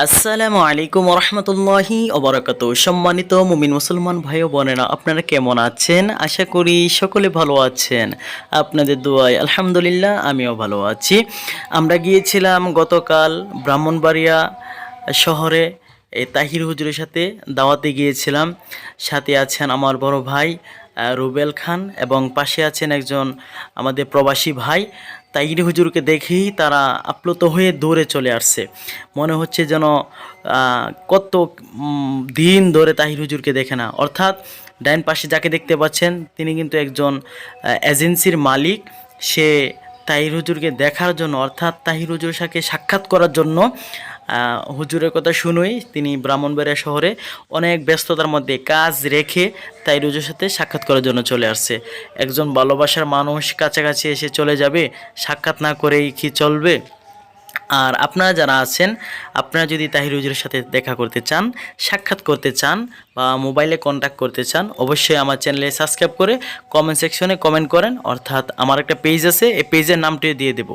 আসসালামু আলাইকুম রহমতুল্লাহি ওবরাকাতু। সম্মানিত মুমিন মুসলমান ভাই ও বোনেরা, আপনারা কেমন আছেন? আশা করি সকলে ভালো আছেন। আপনাদের দোয়ায় আলহামদুলিল্লাহ আমিও ভালো আছি। আমরা গিয়েছিলাম গতকাল ব্রাহ্মণবাড়িয়া শহরে এই তাহির হুজুরের সাথে দাওয়াতে গিয়েছিলাম। সাথে আছেন আমার বড় ভাই রুবেল খান এবং পাশে আছেন একজন আমাদের প্রবাসী ভাই। তাহির হুজুরকে দেখেই তারা আপ্লুত হয়ে দৌড়ে চলে আসছে। মনে হচ্ছে যেন কত দিন ধরে তাহির হুজুরকে দেখে না। অর্থাৎ ডাইন পাশে যাকে দেখতে পাচ্ছেন তিনি কিন্তু একজন এজেন্সির মালিক। সে তাহির হুজুরকে দেখার জন্য, অর্থাৎ তাহির হুজুরের সাথে সাক্ষাৎ করার জন্য হুজুরের কথা শুনেই তিনি ব্রাহ্মণবাড়িয়া শহরে অনেক ব্যস্ততার মধ্যে কাজ রেখে তাহির হুজুরের সাথে সাক্ষাৎ করার জন্য চলে আসছে। একজন ভালোবাসার মানুষ কাছাকাছি এসে চলে যাবে, সাক্ষাৎ না করেই কি চলবে? আর আপনারা যারা আছেন, আপনারা যদি তাহির হুজুরের সাথে দেখা করতে চান, সাক্ষাৎ করতে চান বা মোবাইলে কন্ট্যাক্ট করতে চান, অবশ্যই আমার চ্যানেলে সাবস্ক্রাইব করে কমেন্ট সেকশনে কমেন্ট করেন। অর্থাৎ আমার একটা পেজ আছে, এই পেজের নামটি দিয়ে দেব।